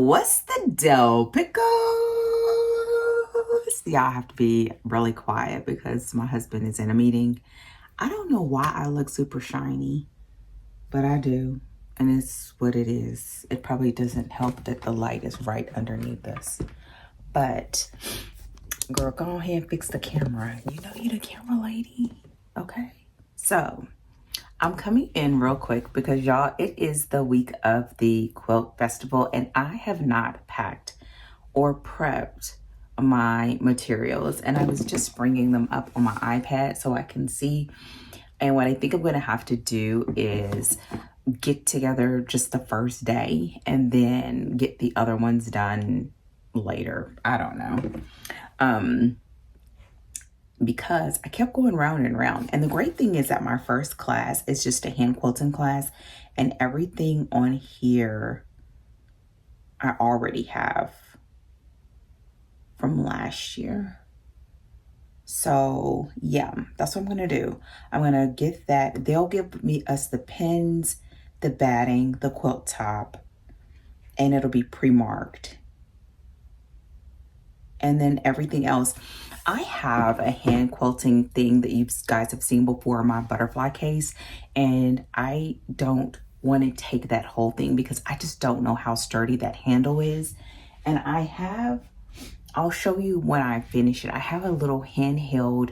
What's the deal, pickles? Y'all have to be really quiet because my husband is in a meeting. I don't know why I look super shiny, but I do. And it's what it is. It probably doesn't help that the light is right underneath us. But, girl, go ahead and fix the camera. You know you're the camera lady, okay? So, I'm coming in real quick because y'all, it is the week of the Quilt Festival and I have not packed or prepped my materials, and I was just bringing them up on my iPad so I can see. And what I think I'm going to have to do is get together just the first day and then get the other ones done later. I don't know. Because I kept going round and round. And the great thing is that my first class is just a hand quilting class, and everything on here I already have from last year. So yeah, that's what I'm gonna do. I'm gonna get that. They'll give us the pins, the batting, the quilt top, and it'll be pre-marked. And then everything else. I have a hand quilting thing that you guys have seen before, my butterfly case, and I don't want to take that whole thing because I just don't know how sturdy that handle is. And I'll show you when I finish it. I have a little handheld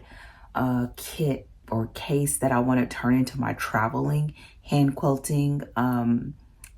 kit or case that I want to turn into my traveling hand quilting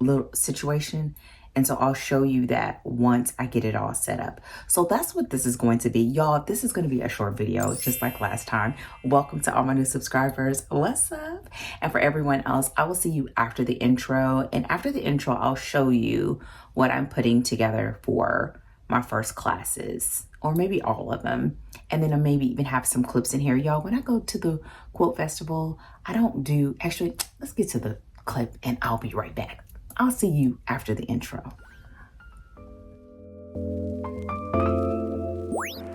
little situation. And so I'll show you that once I get it all set up. So that's what this is going to be. Y'all, this is going to be a short video, just like last time. Welcome to all my new subscribers. What's up? And for everyone else, I will see you after the intro. And after the intro, I'll show you what I'm putting together for my first classes, or maybe all of them. And then I'll maybe even have some clips in here. Y'all, when I go to the Quilt Festival, I don't do, actually, let's get to the clip and I'll be right back. I'll see you after the intro.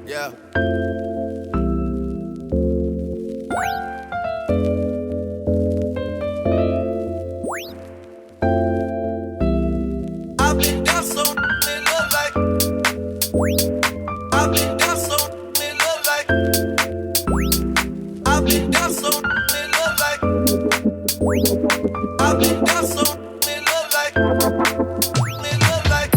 Yeah. I've been down so in love like. I've been down so in love like. I've been down so in love like. I've been down so in love like. In love like. In love like.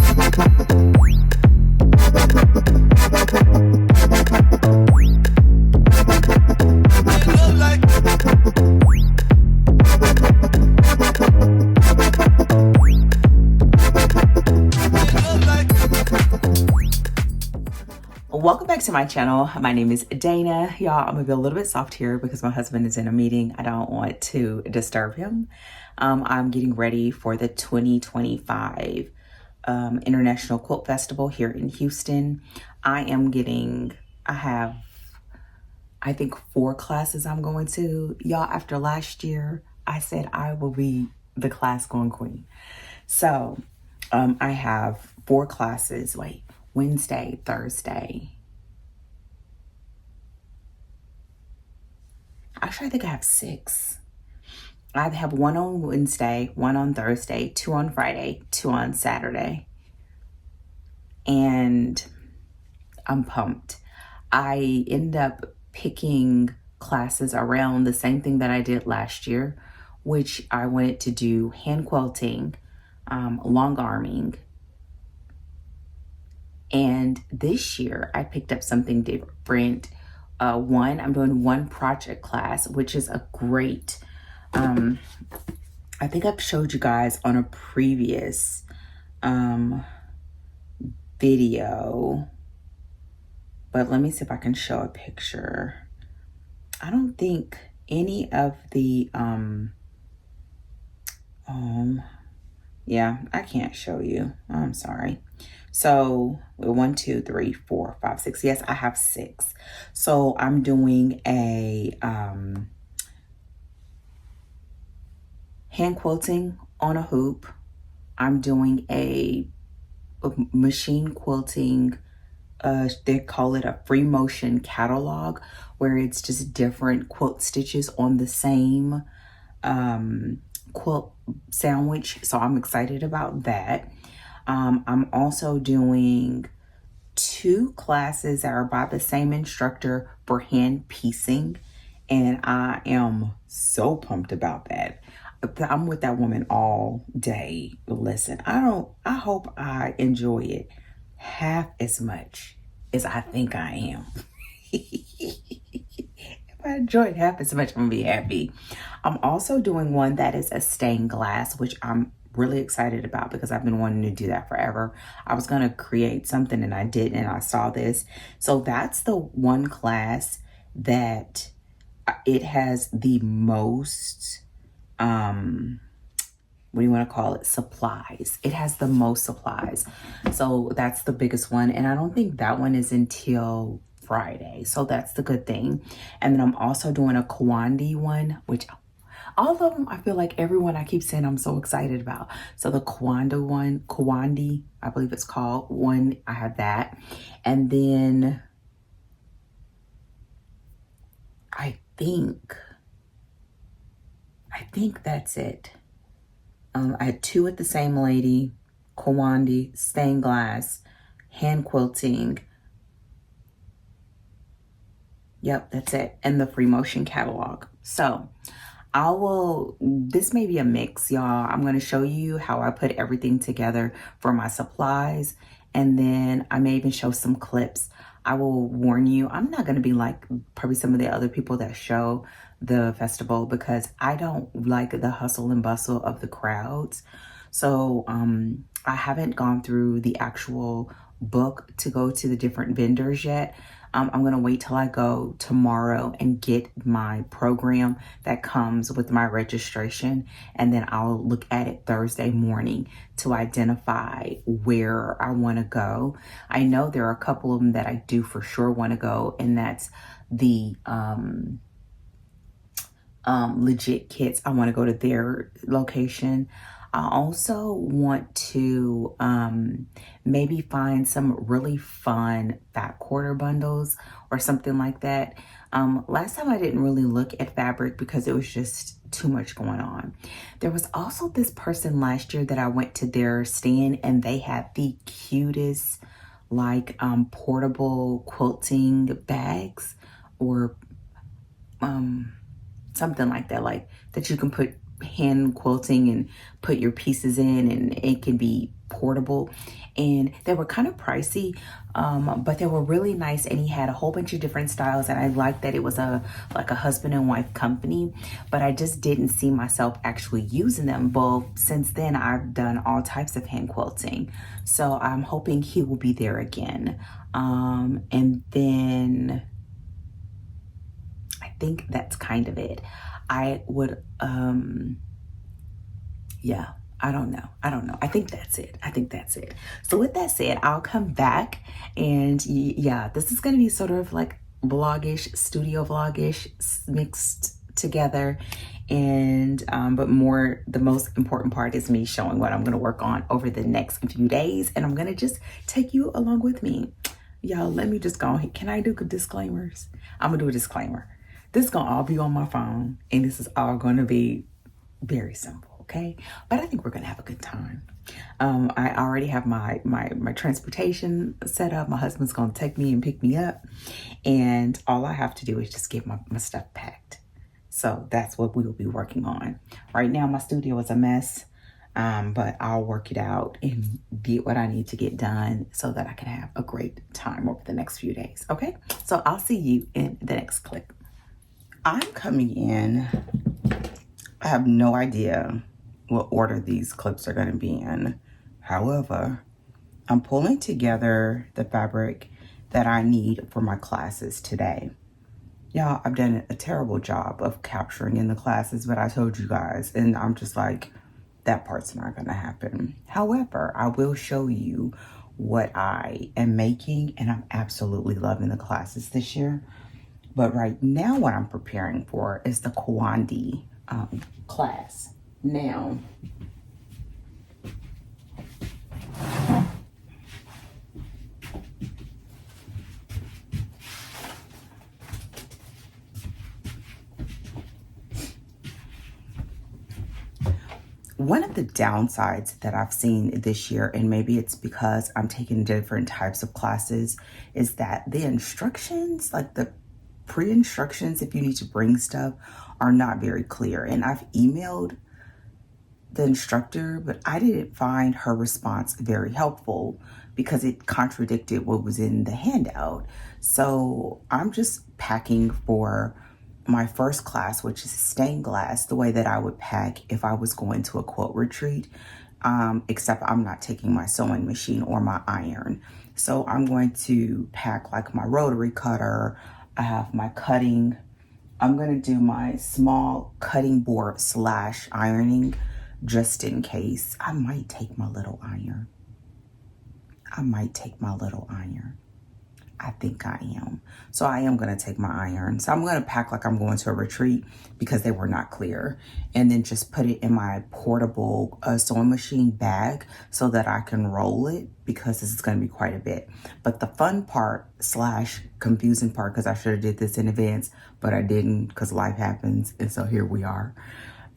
Welcome back to my channel. My name is Dana. Y'all, I'm gonna be a little bit soft here because my husband is in a meeting. I don't want to disturb him. I'm getting ready for the 2025 International Quilt Festival here in Houston. I have, I think, 4 classes I'm going to. Y'all, after last year, I said I will be the class going queen. So I have 4 classes, Wednesday, Thursday. Actually, I think I have 6. I have 1 on Wednesday, 1 on Thursday, 2 on Friday, 2 on Saturday. And I'm pumped. I end up picking classes around the same thing that I did last year, which I wanted to do hand quilting, long arming. And this year I picked up something different. I'm doing 1 project class, which is a great, I think I've showed you guys on a previous video, but let me see if I can show a picture. I don't think any of the, yeah, I can't show you. I'm sorry. So 1, 2, 3, 4, 5, 6. Yes, I have 6. So I'm doing a hand quilting on a hoop. I'm doing a machine quilting. They call it a free motion catalog, where it's just different quilt stitches on the same quilt sandwich. So I'm excited about that. I'm also doing 2 classes that are by the same instructor for hand piecing, and I am so pumped about that. I'm with that woman all day. Listen, I hope I enjoy it half as much as I think I am. If I enjoy it half as much, I'm gonna be happy. I'm also doing one that is a stained glass, which I'm really excited about because I've been wanting to do that forever. I was gonna create something and I didn't, and I saw this. So that's the one class that it has the most, what do you want to call it? Supplies. It has the most supplies. So that's the biggest one. And I don't think that one is until Friday. So that's the good thing. And then I'm also doing a Kawandi one, which all of them, I feel like everyone I keep saying I'm so excited about. So the Kawandi, I believe it's called one, I have that. And then I think that's it. I had 2 with the same lady, Kawandi, stained glass, hand quilting. Yep, that's it. And the free motion catalog. So this may be a mix, y'all. I'm going to show you how I put everything together for my supplies. And then I may even show some clips. I will warn you, I'm not going to be like probably some of the other people that show the festival because I don't like the hustle and bustle of the crowds. So I haven't gone through the actual book to go to the different vendors yet. I'm going to wait till I go tomorrow and get my program that comes with my registration. And then I'll look at it Thursday morning to identify where I want to go. I know there are a couple of them that I do for sure want to go, and that's the Legit Kits. I want to go to their location. I also want to maybe find some really fun fat quarter bundles or something like that. Last time I didn't really look at fabric because it was just too much going on. There was also this person last year that I went to their stand and they had the cutest like portable quilting bags or something like that you can put hand quilting and put your pieces in, and it can be portable. And they were kind of pricey, but they were really nice, and he had a whole bunch of different styles, and I liked that it was like a husband and wife company, but I just didn't see myself actually using them. Well, since then I've done all types of hand quilting, so I'm hoping he will be there again. And then I think that's kind of it. I would, yeah, I don't know. I think that's it. So with that said, I'll come back and yeah, this is going to be sort of like vlogish, studio vlogish mixed together. And, but the most important part is me showing what I'm going to work on over the next few days. And I'm going to just take you along with me. Y'all, let me just go ahead. Can I do disclaimers? I'm going to do a disclaimer. This is going to all be on my phone, and this is all going to be very simple, okay? But I think we're going to have a good time. I already have my transportation set up. My husband's going to take me and pick me up, and all I have to do is just get my stuff packed. So that's what we will be working on. Right now, my studio is a mess, but I'll work it out and get what I need to get done so that I can have a great time over the next few days, okay? So I'll see you in the next clip. I'm coming in, I have no idea what order these clips are going to be in. However, I'm pulling together the fabric that I need for my classes today. Y'all, I've done a terrible job of capturing in the classes, but I told you guys, and I'm just like, that part's not going to happen. However, I will show you what I am making, and I'm absolutely loving the classes this year. But right now what I'm preparing for is the Kawandi class. Now, One of the downsides that I've seen this year, and maybe it's because I'm taking different types of classes, is that the instructions, like the pre-instructions, if you need to bring stuff, are not very clear. And I've emailed the instructor, but I didn't find her response very helpful because it contradicted what was in the handout. So I'm just packing for my first class, which is stained glass, the way that I would pack if I was going to a quilt retreat, except I'm not taking my sewing machine or my iron. So I'm going to pack like my rotary cutter. I have my cutting. I'm going to do my small cutting board / ironing just in case. I might take my little iron. I think I am. So I am going to take my iron. So I'm going to pack like I'm going to a retreat because they were not clear. And then just put it in my portable sewing machine bag so that I can roll it because this is going to be quite a bit. But the fun part / confusing part, because I should have did this in advance, but I didn't because life happens. And so here we are,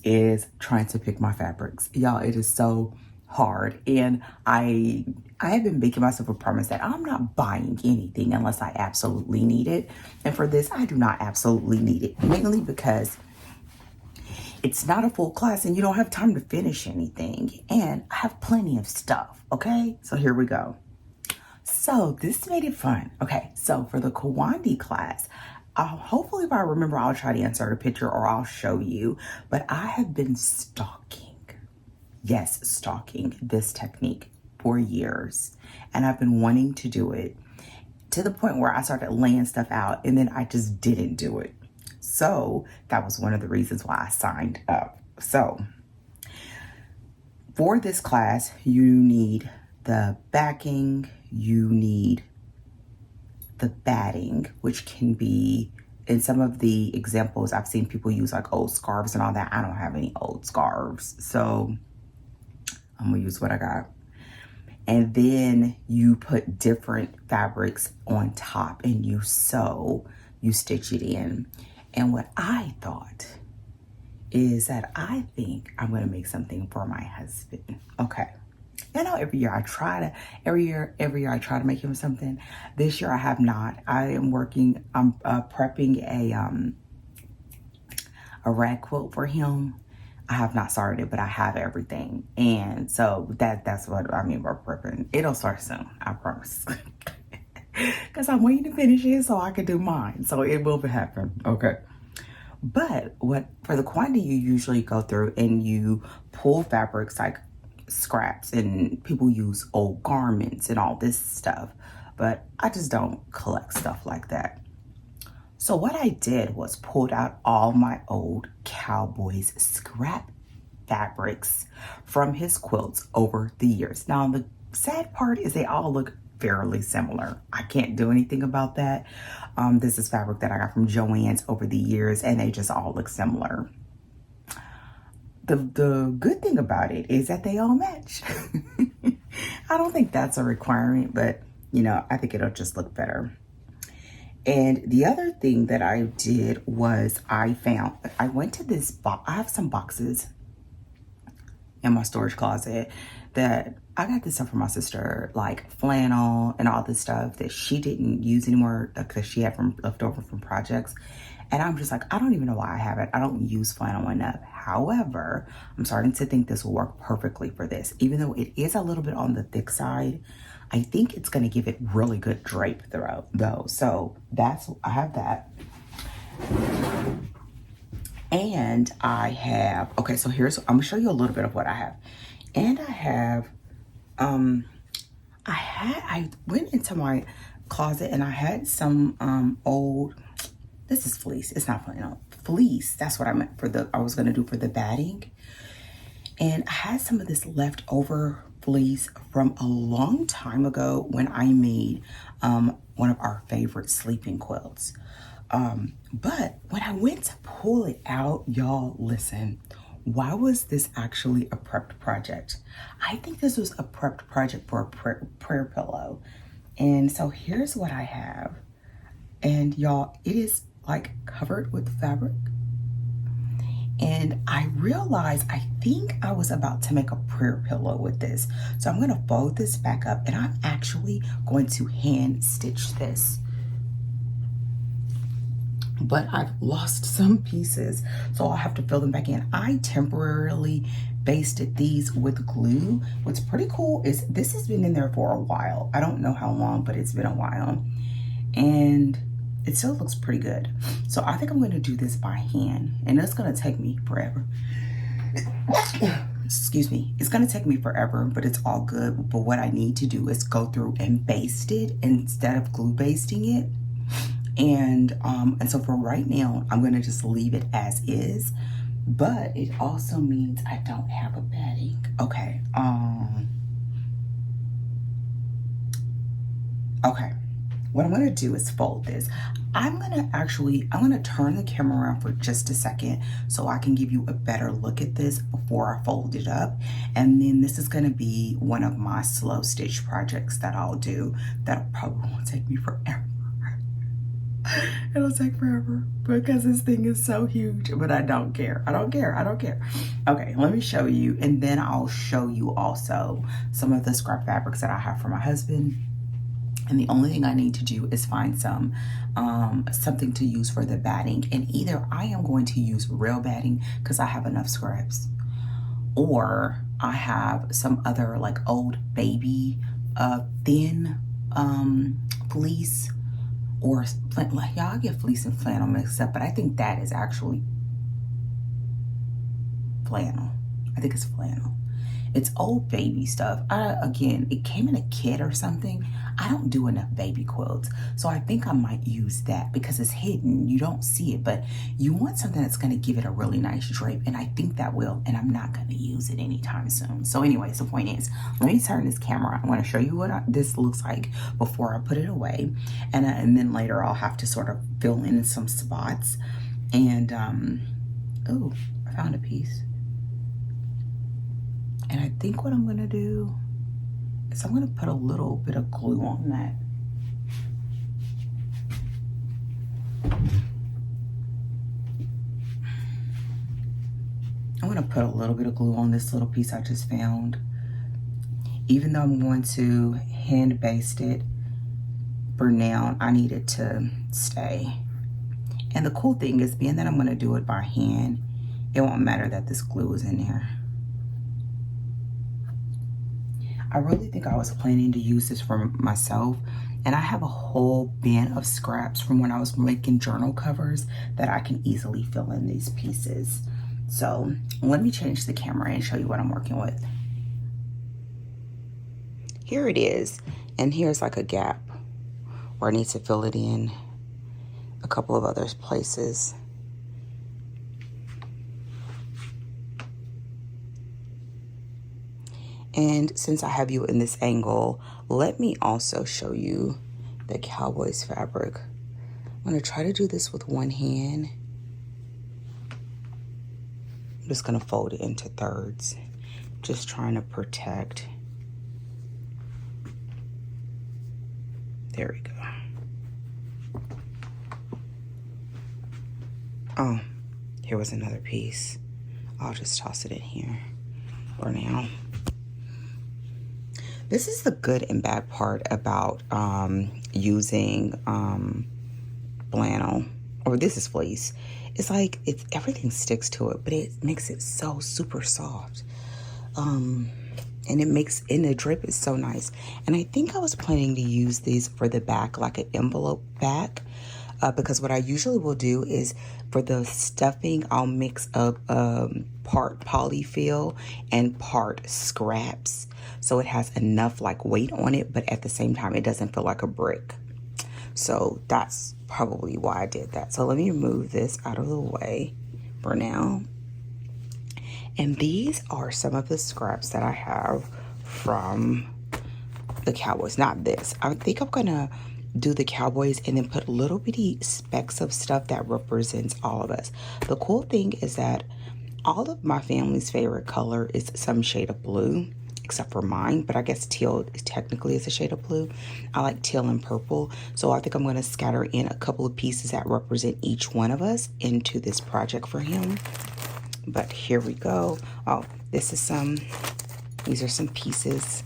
is trying to pick my fabrics. Y'all, it is so hard. And I have been making myself a promise that I'm not buying anything unless I absolutely need it. And for this, I do not absolutely need it, mainly because it's not a full class and you don't have time to finish anything. And I have plenty of stuff, okay? So here we go. So this made it fun. Okay, so for the Kawandi class, hopefully if I remember, I'll try to insert a picture or I'll show you. But I have been stalking this technique for years. And I've been wanting to do it to the point where I started laying stuff out and then I just didn't do it. So that was one of the reasons why I signed up. So for this class, you need the backing, you need the batting, which can be, in some of the examples, I've seen people use like old scarves and all that. I don't have any old scarves, so I'm gonna use what I got. And then you put different fabrics on top and you stitch it in. And what I thought is that I think I'm gonna make something for my husband. Okay. You know, every year I try to make him something. This year I have not. I'm prepping a rag quilt for him. I have not started, but I have everything. And so that's what I mean by prepping. It'll start soon, I promise. Because I'm waiting to finish it so I can do mine. So it will happen, okay? But for the Kawandi, you usually go through and you pull fabrics like scraps, and people use old garments and all this stuff. But I just don't collect stuff like that. So what I did was pulled out all my old cowboys scrap fabrics from his quilts over the years. Now, the sad part is they all look fairly similar. I can't do anything about that. This is fabric that I got from Joann's over the years, and they just all look similar. The good thing about it is that they all match. I don't think that's a requirement, but you know, I think it'll just look better. And the other thing that I did was I went to this box. I have some boxes in my storage closet that I got this stuff from my sister, like flannel and all this stuff that she didn't use anymore because she had left over from projects. And I'm just like, I don't even know why I have it. I don't use flannel enough. However, I'm starting to think this will work perfectly for this. Even though it is a little bit on the thick side, I think it's going to give it really good drape throughout though. So I have that. And I have, okay, so I'm going to show you a little bit of what I have. And I have, I went into my closet and I had some old, this is fleece. It's not flannel, fleece. That's what I meant I was going to do for the batting. And I had some of this leftover fleece from a long time ago when I made one of our favorite sleeping quilts. But when I went to pull it out, y'all, listen, why was this actually a prepped project? I think this was a prepped project for a prayer pillow. And so here's what I have. And y'all, it is like covered with fabric. And I realized I think I was about to make a prayer pillow with this. So I'm gonna fold this back up and I'm actually going to hand stitch this. But I've lost some pieces, so I'll have to fill them back in. I temporarily basted these with glue. What's pretty cool is this has been in there for a while. I don't know how long, but it's been a while. And it still looks pretty good. So I think I'm gonna do this by hand, and it's gonna take me forever. Excuse me. It's gonna take me forever, but it's all good. But what I need to do is go through and baste it instead of glue basting it. And so for right now, I'm gonna just leave it as is, but it also means I don't have a batting. Okay, okay. What I'm gonna do is fold this. I'm gonna turn the camera around for just a second so I can give you a better look at this before I fold it up. And then this is gonna be one of my slow stitch projects that I'll do. That'll probably won't take me forever. It'll take forever because this thing is so huge, but I don't care. I don't care. I don't care. Okay, let me show you, and then I'll show you also some of the scrap fabrics that I have for my husband. And the only thing I need to do is find some something to use for the batting. And either I am going to use real batting because I have enough scraps, or I have some other like old baby thin fleece. Or like y'all get fleece and flannel mixed up, but I think that is actually flannel. I think it's flannel. It's old baby stuff. Again, it came in a kit or something. I don't do enough baby quilts, so I think I might use that because it's hidden. You don't see it, but you want something that's going to give it a really nice drape, and I think that will, and I'm not going to use it anytime soon. So anyways, the point is, let me turn this camera. I want to show you what this looks like before I put it away, and then later I'll have to sort of fill in some spots. And oh, I found a piece. And I think what I'm gonna do is I'm gonna put a little bit of glue on that. I'm gonna put a little bit of glue on this little piece I just found. Even though I'm going to hand baste it, for now, I need it to stay. And the cool thing is, being that I'm gonna do it by hand, it won't matter that this glue is in there. I really think I was planning to use this for myself, and I have a whole bin of scraps from when I was making journal covers that I can easily fill in these pieces. So let me change the camera and show you what I'm working with. Here it is, and here's like a gap where I need to fill it in a couple of other places. And since I have you in this angle, let me also show you the cowboy's fabric. I'm gonna try to do this with one hand. I'm just gonna fold it into thirds, just trying to protect. There we go. Oh, here was another piece. I'll just toss it in here for now. This is the good and bad part about using flannel, or this is fleece. It's like everything sticks to it, but it makes it so super soft. And the drip is so nice. And I think I was planning to use these for the back, like an envelope back. Because what I usually will do is for the stuffing, I'll mix up part polyfill and part scraps. So it has enough like weight on it, but at the same time, it doesn't feel like a brick. So that's probably why I did that. So let me move this out of the way for now. And these are some of the scraps that I have from the Cowboys. Not this. I think I'm gonna do the Cowboys and then put little bitty specks of stuff that represents all of us. The cool thing is that all of my family's favorite color is some shade of blue, except for mine, but I guess teal technically is a shade of blue. I like teal and purple, so I think I'm going to scatter in a couple of pieces that represent each one of us into this project for him. But here we go. Oh, these are some pieces.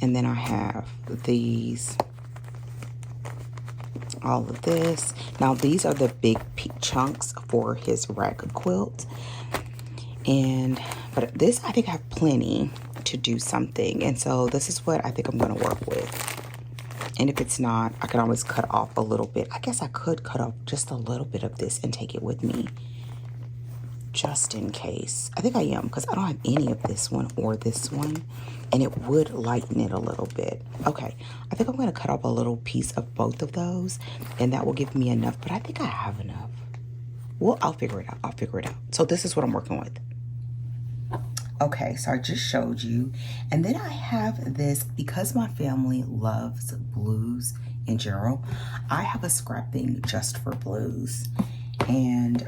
And then I have these, all of this. Now these are the big chunks for his rag quilt. But this, I think I have plenty to do something. And so this is what I think I'm gonna work with. And if it's not, I can always cut off a little bit. I guess I could cut off just a little bit of this and take it with me, just in case. I think I am, because I don't have any of this one or this one, and it would lighten it a little bit. Okay, I think I'm going to cut off a little piece of both of those, and that will give me enough, but I think I have enough. Well, I'll figure it out. I'll figure it out. So this is what I'm working with. Okay, so I just showed you. And then I have this, because my family loves blues in general, I have a scrapping just for blues. And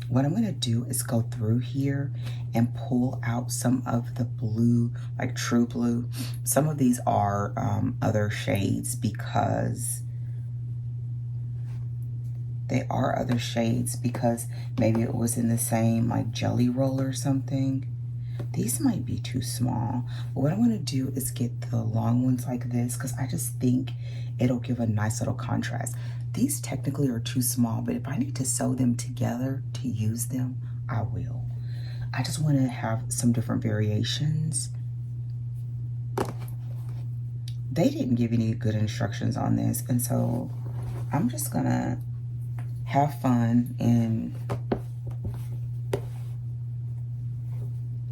what I'm gonna do is go through here and pull out some of the blue, like true blue. Some of these are other shades because they are other shades because maybe it was in the same like jelly roll or something. These might be too small, but what I'm going to do is get the long ones like this because I just think it'll give a nice little contrast. These technically are too small, but if I need to sew them together to use them, I will. I just want to have some different variations. They didn't give any good instructions on this, and so I'm just going to have fun and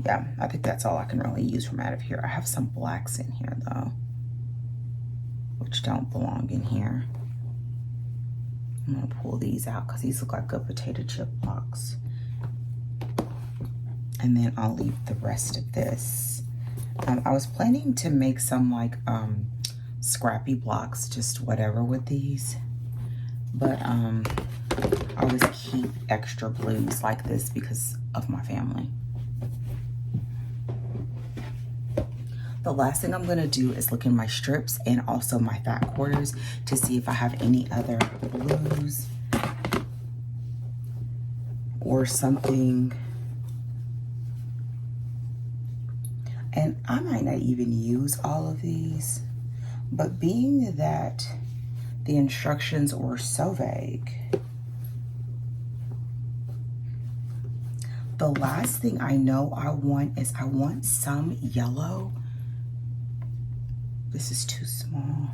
yeah, I think that's all I can really use from out of here. I have some blacks in here though, which don't belong in here. I'm gonna pull these out because these look like good potato chip blocks. And then I'll leave the rest of this. I was planning to make some like scrappy blocks, just whatever with these. But I always keep extra blues like this because of my family. The last thing I'm gonna do is look in my strips and also my fat quarters to see if I have any other blues or something. And I might not even use all of these, but being that the instructions were so vague, the last thing I know I want is I want some yellow. This is too small.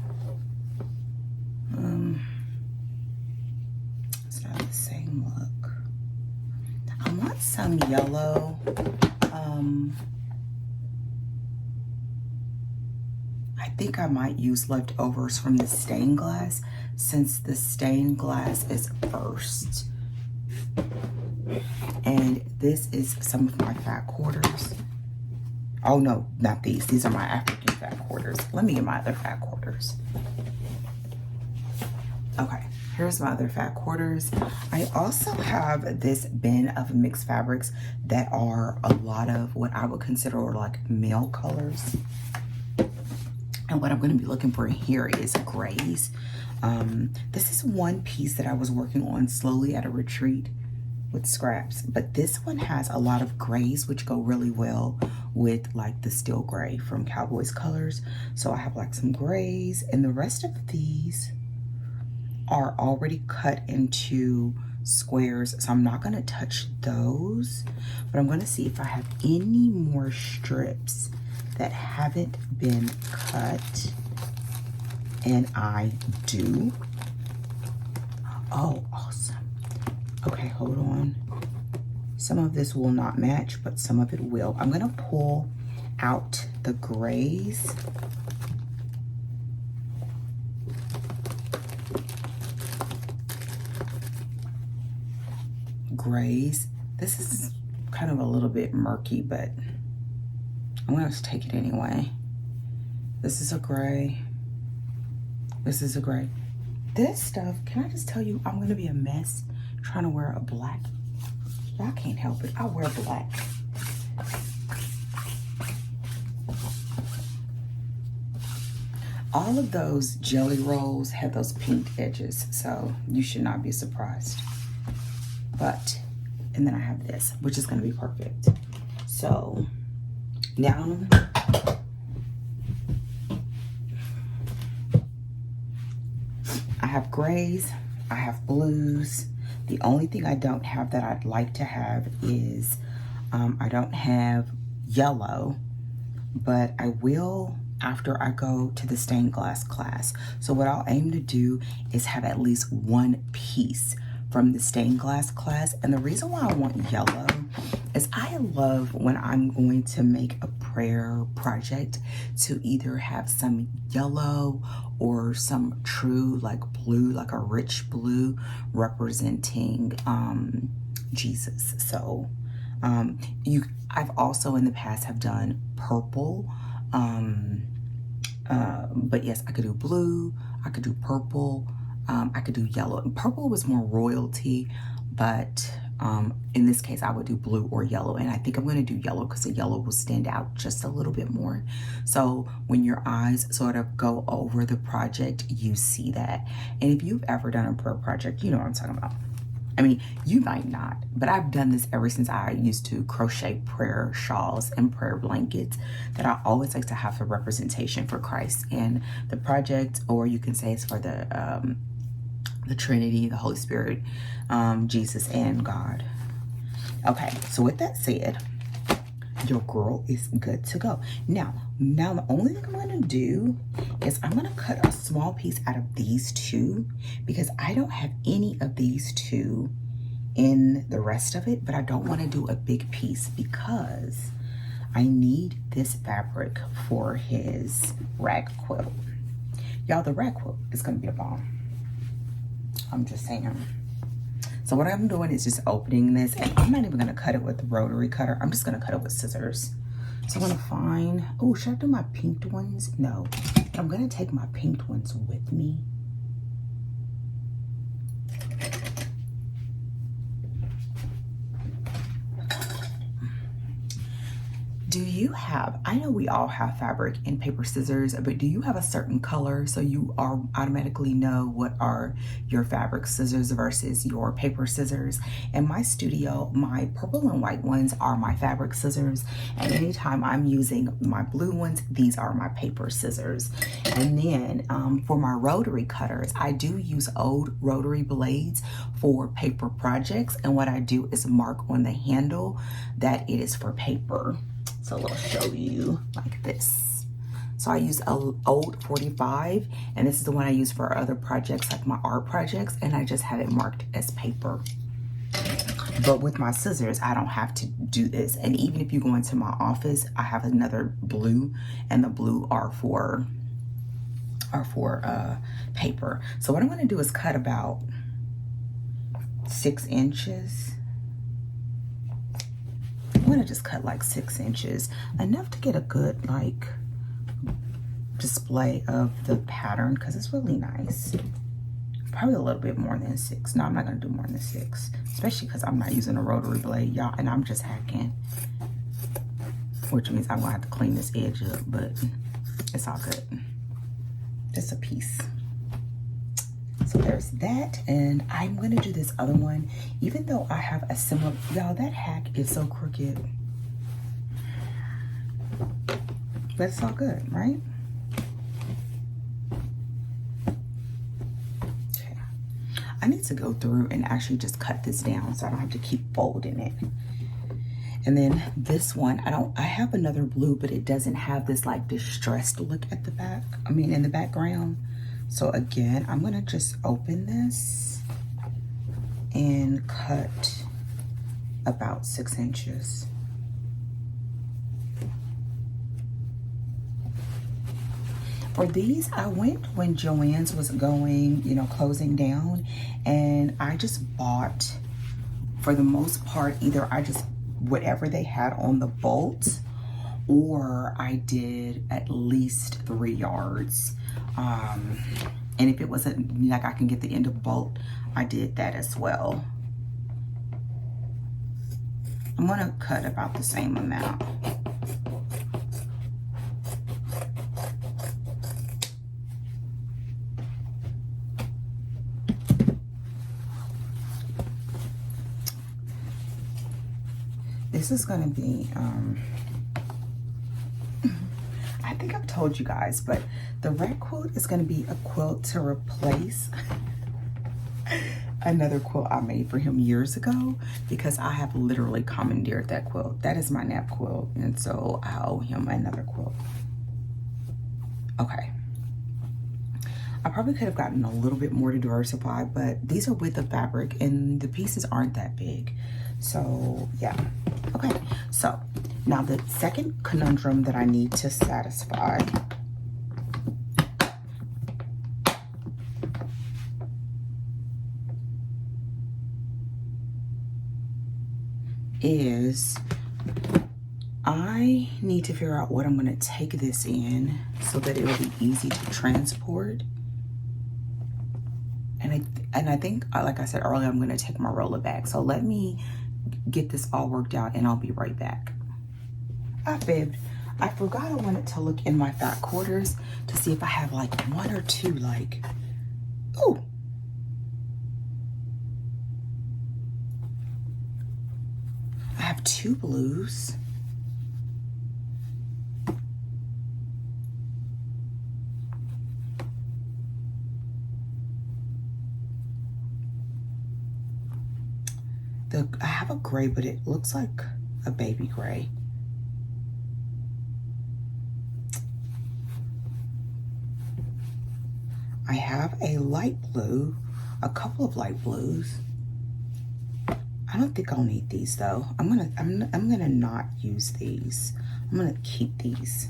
It's not the same look. I want some yellow. I think I might use leftovers from the stained glass since the stained glass is first. And this is some of my fat quarters. Oh no, not these. These are my African fat quarters. Let me get my other fat quarters. Okay, here's my other fat quarters. I also have this bin of mixed fabrics that are a lot of what I would consider like male colors. And what I'm going to be looking for here is grays. This is one piece that I was working on slowly at a retreat with scraps, but this one has a lot of grays which go really well with like the steel gray from Cowboys Colors. So I have like some grays, and the rest of these are already cut into squares, so I'm not going to touch those, but I'm going to see if I have any more strips that haven't been cut, and I do. Oh, awesome. Okay, hold on. Some of this will not match, but some of it will. I'm gonna pull out the grays. Grays. This is kind of a little bit murky, but I'm gonna take it anyway. This is a gray. This is a gray. This stuff, can I just tell you, I'm gonna be a mess trying to wear a black. I can't help it. I wear black. All of those jelly rolls have those pink edges, so you should not be surprised. and then I have this, which is going to be perfect. So now I have grays, I have blues. The only thing I don't have that I'd like to have is I don't have yellow, but I will after I go to the stained glass class. So what I'll aim to do is have at least one piece from the stained glass class. And the reason why I want yellow is I love when I'm going to make a prayer project to either have some yellow or some true like blue, like a rich blue representing Jesus. So I've also in the past have done purple, but yes, I could do blue, I could do purple, I could do yellow. And purple was more royalty, but in this case, I would do blue or yellow. And I think I'm going to do yellow because the yellow will stand out just a little bit more. So when your eyes sort of go over the project, you see that. And if you've ever done a prayer project, you know what I'm talking about. I mean, you might not, but I've done this ever since I used to crochet prayer shawls and prayer blankets, that I always like to have a representation for Christ and the project, or you can say it's for the Trinity, the Holy Spirit, Jesus and God. Okay, so with that said, your girl is good to go. Now the only thing I'm going to do is I'm going to cut a small piece out of these two because I don't have any of these two in the rest of it, but I don't want to do a big piece because I need this fabric for his rag quilt. Y'all, the rag quilt is going to be a bomb. I'm just saying. So what I'm doing is just opening this, and I'm not even going to cut it with the rotary cutter. I'm just going to cut it with scissors. So I'm going to find, oh, should I do my pinked ones? No, I'm going to take my pinked ones with me. Do you have, I know we all have fabric and paper scissors, but do you have a certain color so you are automatically know what are your fabric scissors versus your paper scissors? In my studio, my purple and white ones are my fabric scissors, and anytime I'm using my blue ones, these are my paper scissors. And then for my rotary cutters, I do use old rotary blades for paper projects, and what I do is mark on the handle that it is for paper. So I'll show you like this. So I use an old 45, and this is the one I use for other projects like my art projects, and I just have it marked as paper. But with my scissors, I don't have to do this. And even if you go into my office, I have another blue, and the blue are for paper. So what I'm going to do is cut about 6 inches. I'm gonna just cut like 6 inches, enough to get a good like display of the pattern because it's really nice. Probably a little bit more than 6. No, I'm not gonna do more than 6, especially because I'm not using a rotary blade, y'all, and I'm just hacking, which means I'm gonna have to clean this edge up, but it's all good. Just a piece. So there's that, and I'm gonna do this other one, even though I have a similar, y'all, that hack is so crooked, but it's all good, right? Okay, I need to go through and actually just cut this down so I don't have to keep folding it. And then this one, I have another blue, but it doesn't have this like distressed look at the back, in the background. So again, I'm gonna just open this and cut about 6 inches. For these, I went when Joann's was going, closing down, and I just bought, for the most part, either whatever they had on the bolts, or I did at least 3 yards. And if it wasn't like I can get the end of bolt, I did that as well. I'm gonna cut about the same amount. this is gonna be, I think I've told you guys, but the red quilt is gonna be a quilt to replace another quilt I made for him years ago, because I have literally commandeered that quilt. That is my nap quilt, and so I owe him another quilt. Okay. I probably could have gotten a little bit more to diversify, but these are with the fabric and the pieces aren't that big. So yeah, okay. So now the second conundrum that I need to satisfy is I need to figure out what I'm gonna take this in so that it'll be easy to transport. And I think, like I said earlier, I'm gonna take my roller back. So let me get this all worked out and I'll be right back. I fibbed. I forgot I wanted to look in my fat quarters to see if I have like one or two, like, ooh. I have 2 blues. I have a gray, but it looks like a baby gray. I have a light blue, a couple of light blues. I don't think I'll need these though. I'm gonna not use these. I'm gonna keep these.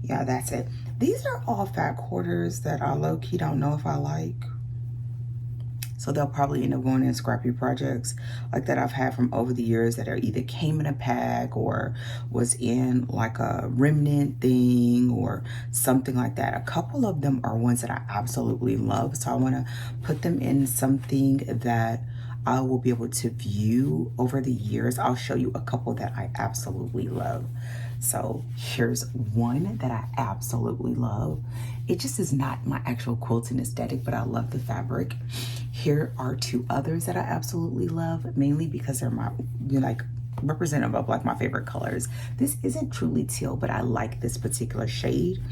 Yeah, that's it. These are all fat quarters that I low-key don't know if I like. So they'll probably end up going in Scrappy projects like that I've had from over the years that are either came in a pack or was in like a remnant thing or something like that. A couple of them are ones that I absolutely love. So I want to put them in something that I will be able to view over the years. I'll show you a couple that I absolutely love. So here's one that I absolutely love. It just is not my actual quilting aesthetic, but I love the fabric. Here are 2 others that I absolutely love, mainly because they're my, like, representative of like my favorite colors. This isn't truly teal, but I like this particular shade.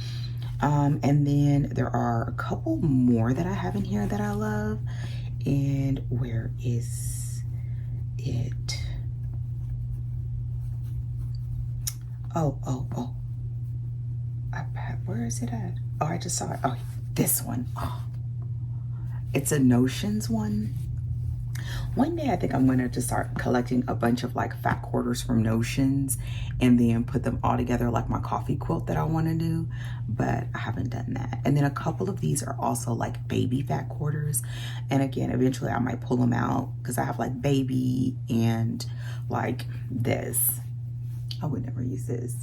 And then there are a couple more that I have in here that I love. And where is it? Oh. Where is it at? Oh, I just saw it. Oh, this one. Oh, it's a Notions one. One day I think I'm going to just start collecting a bunch of like fat quarters from Notions and then put them all together like my coffee quilt that I want to do, but I haven't done that. And then a couple of these are also like baby fat quarters. And again, eventually I might pull them out because I have like baby and like this. I would never use this.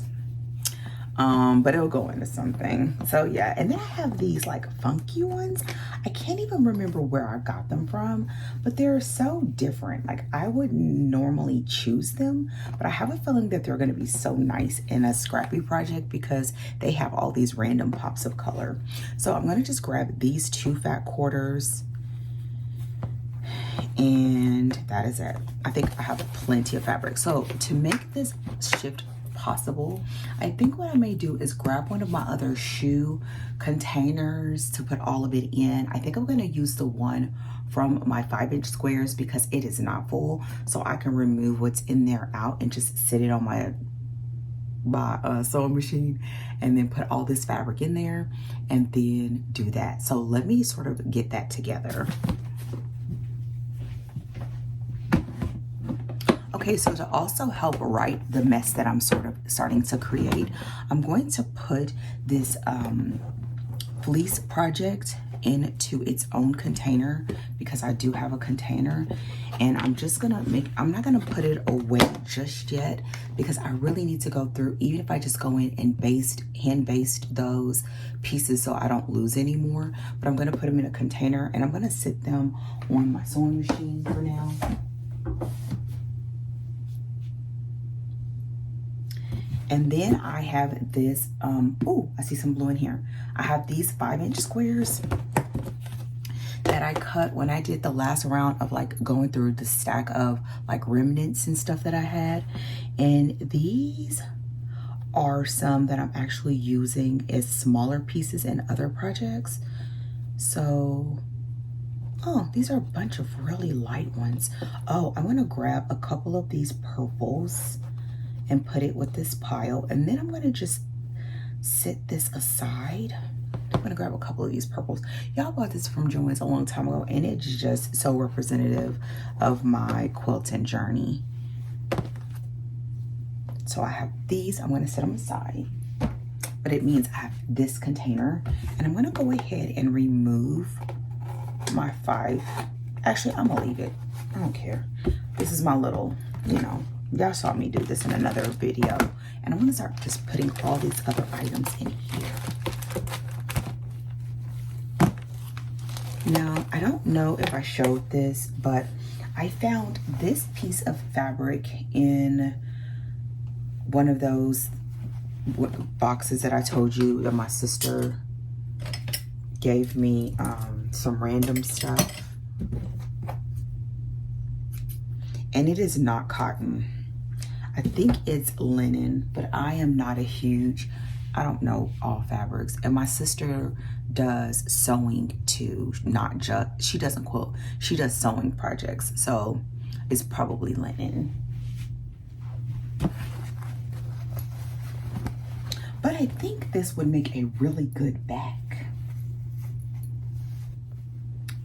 But it'll go into something. So yeah, and then I have these like funky ones. I can't even remember where I got them from, but they're so different. Like I wouldn't normally choose them, but I have a feeling that they're gonna be so nice in a Scrappy project because they have all these random pops of color. So I'm gonna just grab these 2 fat quarters and that is it. I think I have plenty of fabric. So to make this shift possible, I think what I may do is grab one of my other shoe containers to put all of it in. I think I'm going to use the one from my 5-inch squares because it is not full, so I can remove what's in there out and just sit it on my sewing machine and then put all this fabric in there and then do that. So let me sort of get that together. Okay, so to also help right the mess that I'm sort of starting to create, I'm going to put this fleece project into its own container because I do have a container, and I'm just gonna I'm not gonna put it away just yet because I really need to go through, even if I just go in and hand baste those pieces so I don't lose any more, but I'm gonna put them in a container and I'm gonna sit them on my sewing machine for now. And then I have this, oh, I see some blue in here. I have these 5-inch squares that I cut when I did the last round of like going through the stack of like remnants and stuff that I had. And these are some that I'm actually using as smaller pieces in other projects. So, oh, these are a bunch of really light ones. Oh, I'm gonna grab a couple of these purples and put it with this pile. And then I'm gonna just set this aside. I'm gonna grab a couple of these purples. Y'all bought this from Joann's a long time ago, and it's just so representative of my quilting journey. So I have these, I'm gonna set them aside. But it means I have this container, and I'm gonna go ahead and remove my 5. Actually, I'm gonna leave it. I don't care. This is my little, you know, y'all saw me do this in another video. And I'm gonna start just putting all these other items in here. Now, I don't know if I showed this, but I found this piece of fabric in one of those boxes that I told you that my sister gave me some random stuff. And it is not cotton. I think it's linen, but I am not a huge, I don't know all fabrics. And my sister does sewing too, not just, she doesn't quilt, she does sewing projects. So it's probably linen. But I think this would make a really good back.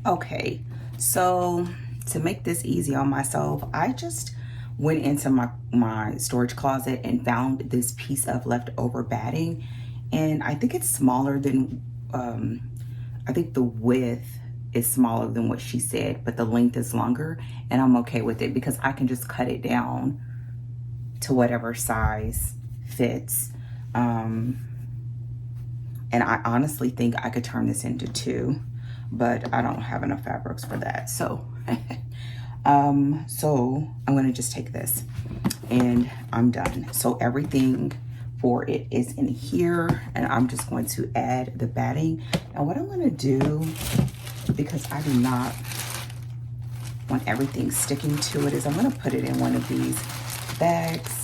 Okay, so to make this easy on myself, I just went into my storage closet and found this piece of leftover batting. And I think it's smaller than, I think the width is smaller than what she said, but the length is longer. And I'm okay with it because I can just cut it down to whatever size fits. And I honestly think I could turn this into 2, but I don't have enough fabrics for that. So, so I'm gonna just take this and I'm done. So everything for it is in here, and I'm just going to add the batting. Now what I'm gonna do, because I do not want everything sticking to it, is I'm gonna put it in one of these bags.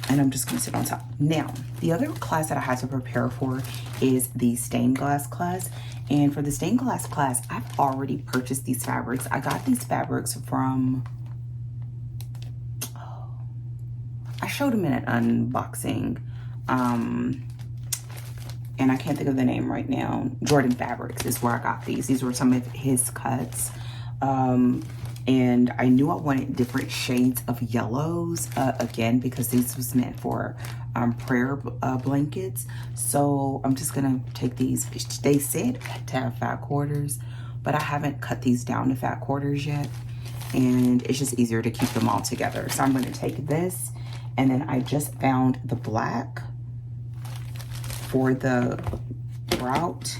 And I'm just gonna sit on top. Now, the other class that I had to prepare for is the stained glass class. And for the stained glass class, I've already purchased these fabrics. I got these fabrics from, I showed them in an unboxing. And I can't think of the name right now. Jordan Fabrics is where I got these. These were some of his cuts. And I knew I wanted different shades of yellows, again, because this was meant for prayer blankets. So I'm just gonna take these. They said to have fat quarters, but I haven't cut these down to fat quarters yet. And it's just easier to keep them all together. So I'm gonna take this, and then I just found the black for the grout.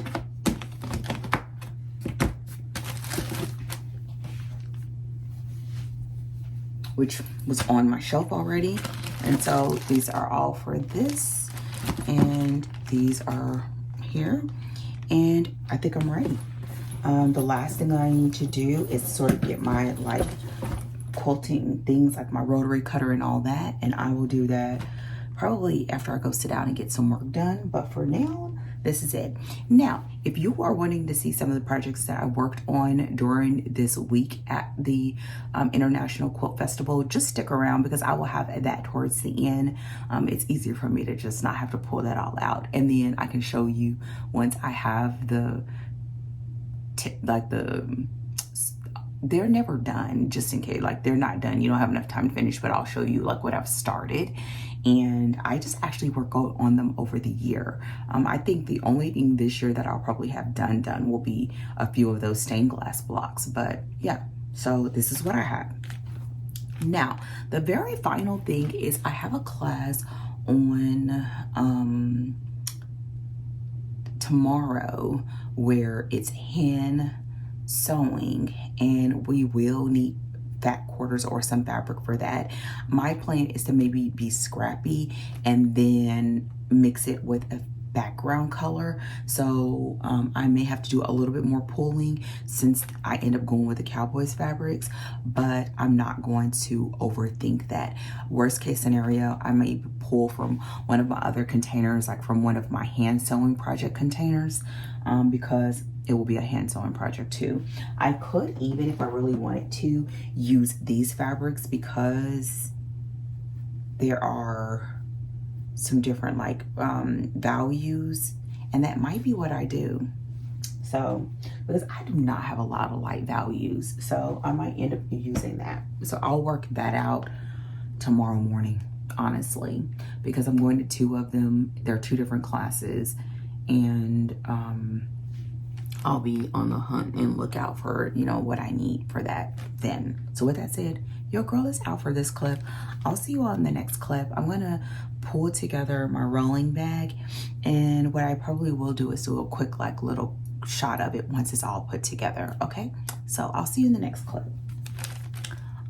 Which was on my shelf already. And so these are all for this, and these are here. And I think I'm ready. The last thing I need to do is sort of get my like quilting things, like my rotary cutter and all that. And I will do that probably after I go sit down and get some work done. But for now, this is it. Now, if you are wanting to see some of the projects that I worked on during this week at the International Quilt Festival, just stick around because I will have that towards the end. It's easier for me to just not have to pull that all out. And then I can show you once I have they're never done, just in case, like they're not done. You don't have enough time to finish, but I'll show you like what I've started. And I just actually work on them over the year. I think the only thing this year that I'll probably have done will be a few of those stained glass blocks. But yeah, so this is what I have. Now, the very final thing is I have a class on tomorrow where it's hand sewing, and we will need fat quarters or some fabric for that. My plan is to maybe be Scrappy and then mix it with a background color. So I may have to do a little bit more pulling since I end up going with the Cowboys fabrics, but I'm not going to overthink that. Worst case scenario, I may pull from one of my other containers, like from one of my hand sewing project containers, because it will be a hand sewing project too. I could even, if I really wanted to, use these fabrics because there are some different like values, and that might be what I do. So because I do not have a lot of light values, so I might end up using that. So I'll work that out tomorrow morning, honestly, because I'm going to 2 of them. They're 2 different classes, and I'll be on the hunt and look out for, you know, what I need for that then. So with that said, your girl is out for this clip. I'll see you all in the next clip. I'm gonna pull together my rolling bag, and what I probably will do is do a quick like little shot of it once it's all put together, okay? So I'll see you in the next clip.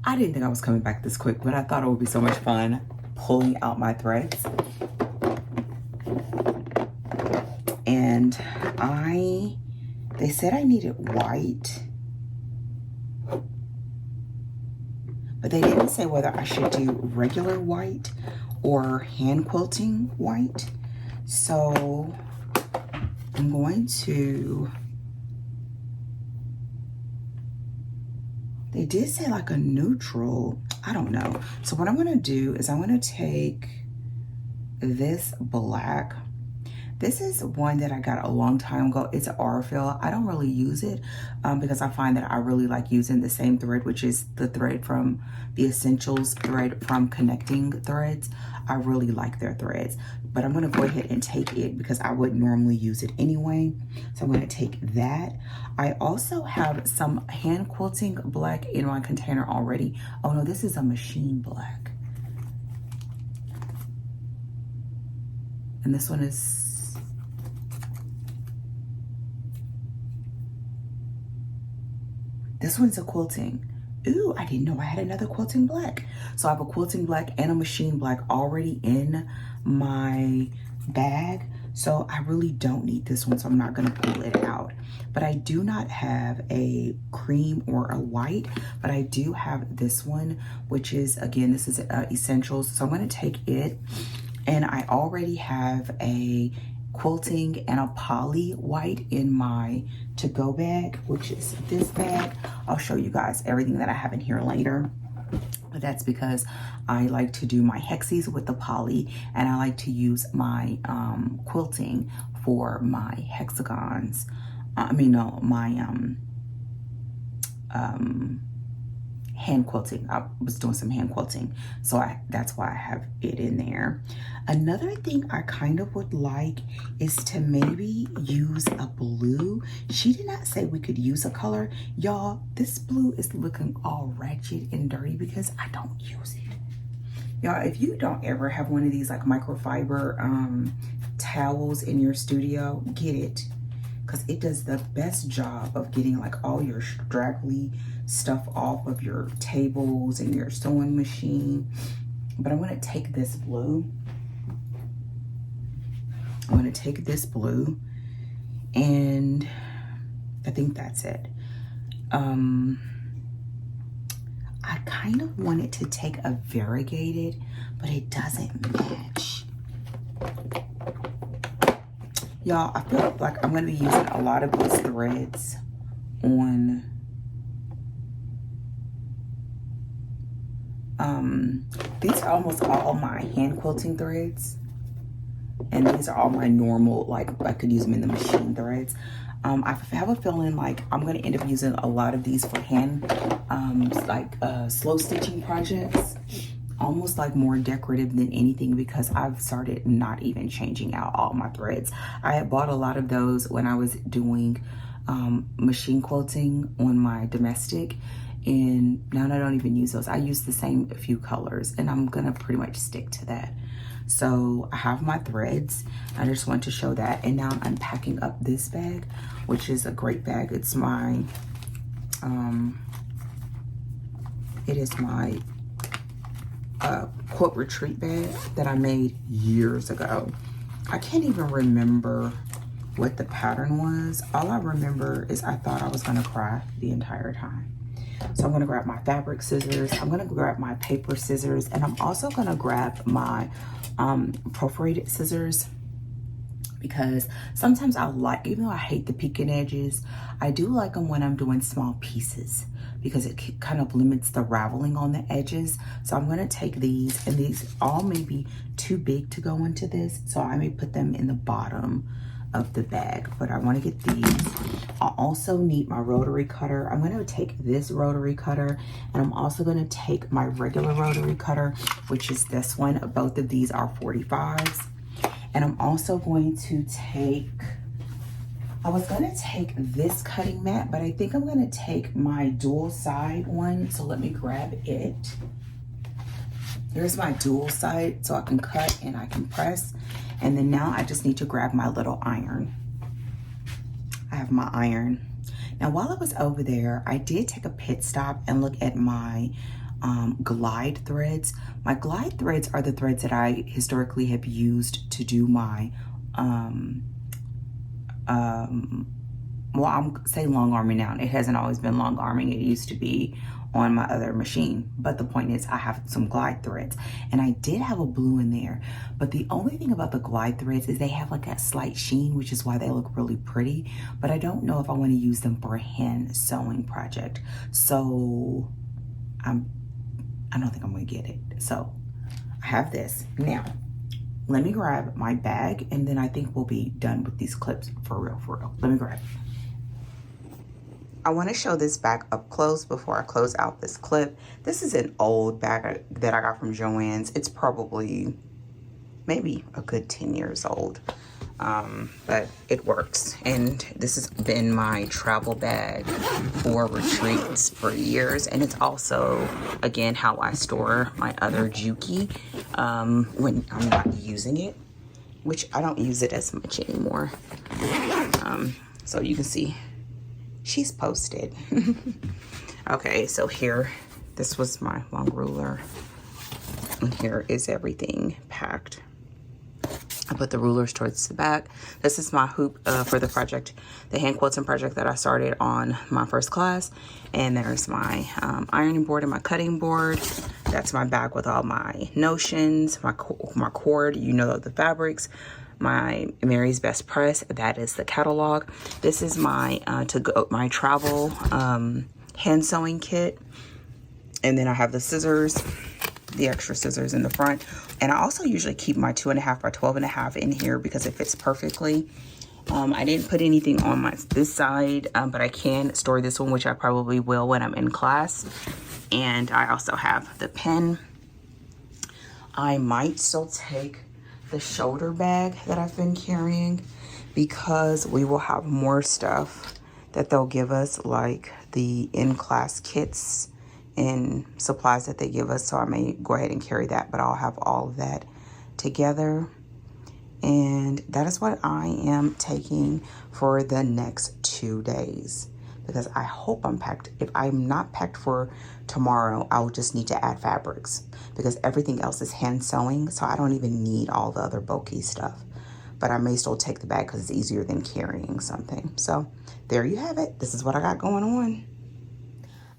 I didn't think I was coming back this quick, but I thought it would be so much fun pulling out my threads. And they said I needed white, but they didn't say whether I should do regular white or hand quilting white. So I'm going to, they did say like a neutral, I don't know. So what I'm gonna do is I'm gonna take this black. This is one that I got a long time ago. It's an R-fill. I don't really use it because I find that I really like using the same thread, which is the thread from the Essentials thread from Connecting Threads. I really like their threads, but I'm gonna go ahead and take it because I wouldn't normally use it anyway. So I'm gonna take that. I also have some hand quilting black in my container already. Oh no, this is a machine black. And this one is, this one's a quilting. Ooh, I didn't know I had another quilting black. So I have a quilting black and a machine black already in my bag. So I really don't need this one, so I'm not gonna pull it out. But I do not have a cream or a white, but I do have this one, which is, again, this is Essentials. So I'm gonna take it, and I already have a quilting and a poly white in my to-go bag, which is this bag. I'll show you guys everything that I have in here later, but that's because I like to do my hexies with the poly, and I like to use my quilting for my hexagons. Hand quilting. I was doing some hand quilting, so that's why I have it in there. Another thing I kind of would like is to maybe use a blue. She did not say we could use a color. Y'all, this blue is looking all ratchet and dirty because I don't use it. Y'all, if you don't ever have one of these like microfiber towels in your studio, get it, because it does the best job of getting like all your straggly stuff off of your tables and your sewing machine. But I'm going to take this blue. I'm going to take this blue, and I think that's it. I kind of wanted to take a variegated, but it doesn't match. Y'all, I feel like I'm going to be using a lot of these threads on these are almost all my hand quilting threads, and these are all my normal, like I could use them in the machine threads. I have a feeling like I'm going to end up using a lot of these for hand slow stitching projects, almost like more decorative than anything, because I've started not even changing out all my threads. I had bought a lot of those when I was doing machine quilting on my domestic, and now I don't even use those. I use the same few colors, and I'm gonna pretty much stick to that. So I have my threads. I just want to show that. And now I'm unpacking up this bag, which is a great bag. It's my It is my quilt retreat bag that I made years ago. I can't even remember what the pattern was. All I remember is I thought I was gonna cry the entire time. So I'm gonna grab my fabric scissors, I'm gonna grab my paper scissors, and I'm also gonna grab my perforated scissors, because sometimes I like, even though I hate the peeking edges, I do like them when I'm doing small pieces because it kind of limits the raveling on the edges. So I'm gonna take these, and these all may be too big to go into this, so I may put them in the bottom of the bag, but I want to get these. I also need my rotary cutter. I'm going to take this rotary cutter, and I'm also going to take my regular rotary cutter, which is this one. Both of these are 45s. And I'm also going to take, I was going to take this cutting mat, but I think I'm going to take my dual side one. So let me grab it. Here's my dual side, so I can cut and I can press. And then now I just need to grab my little iron. I have my iron. Now while I was over there, I did take a pit stop and look at my glide threads. My glide threads are the threads that I historically have used to do my, well, I'm saying long arming now. It hasn't always been long arming. It used to be on my other machine, but the point is I have some glide threads, and I did have a blue in there, but the only thing about the glide threads is they have like a slight sheen, which is why they look really pretty, but I don't know if I want to use them for a hand sewing project, so I don't think I'm gonna get it. So I have this. Now let me grab my bag, and then I think we'll be done with these clips for real, for real. Let me grab it. I want to show this bag up close before I close out this clip. This is an old bag that I got from Joann's. It's probably maybe a good 10 years old, but it works. And this has been my travel bag for retreats for years. And it's also, again, how I store my other Juki when I'm not using it, which I don't use it as much anymore. So you can see she's posted. Okay, so here, this was my long ruler, and here is everything packed. I put the rulers towards the back. This is my hoop for the project, the hand quilting project that I started on my first class. And there's my ironing board and my cutting board. That's my bag with all my notions, my cord, you know, the fabrics, my Mary's Best Press, that is the catalog. This is my my travel hand sewing kit, and then I have the scissors, the extra scissors in the front, and I also usually keep my 2.5 by 12.5 in here because it fits perfectly. I didn't put anything on this side, but I can store this one, which I probably will when I'm in class. And I also have the pen. I might still take the shoulder bag that I've been carrying because we will have more stuff that they'll give us, like the in-class kits and supplies that they give us. So I may go ahead and carry that, but I'll have all of that together. And that is what I am taking for the next 2 days, because I hope I'm packed. If I'm not packed for tomorrow, I'll just need to add fabrics because everything else is hand sewing. So I don't even need all the other bulky stuff, but I may still take the bag because it's easier than carrying something. So there you have it. This is what I got going on.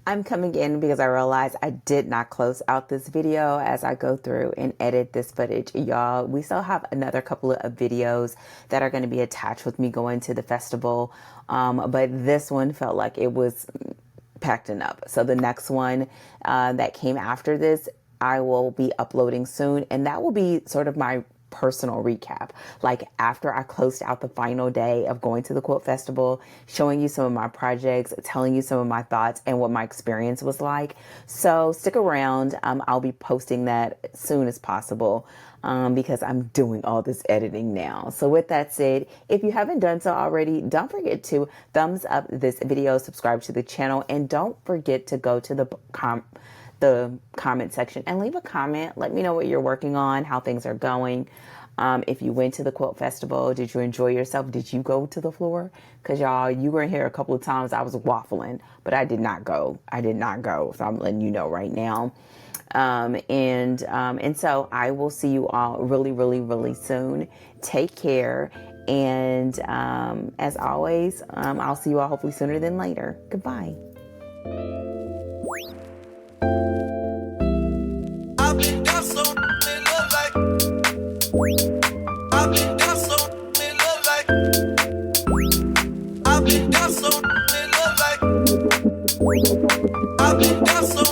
I'm coming in because I realized I did not close out this video as I go through and edit this footage. Y'all, we still have another couple of videos that are going to be attached with me going to the festival. But this one felt like it was packed enough. So the next one that came after this, I will be uploading soon. And that will be sort of my personal recap, like after I closed out the final day of going to the quilt festival, showing you some of my projects, telling you some of my thoughts and what my experience was like. So stick around. I'll be posting that as soon as possible because I'm doing all this editing now. So with that said, if you haven't done so already, don't forget to thumbs up this video, subscribe to the channel, and don't forget to go to the comment section and leave a comment. Let me know what you're working on, how things are going. If you went to the quilt festival, did you enjoy yourself? Did you go to the floor? Because y'all, you were in here a couple of times. I was waffling, but I did not go. I did not go. So I'm letting you know right now. And so I will see you all really, really, really soon. Take care. And as always, I'll see you all hopefully sooner than later. Goodbye. I've been down so it look like. I've been down so it look like. I've been down so it look like. I've been down so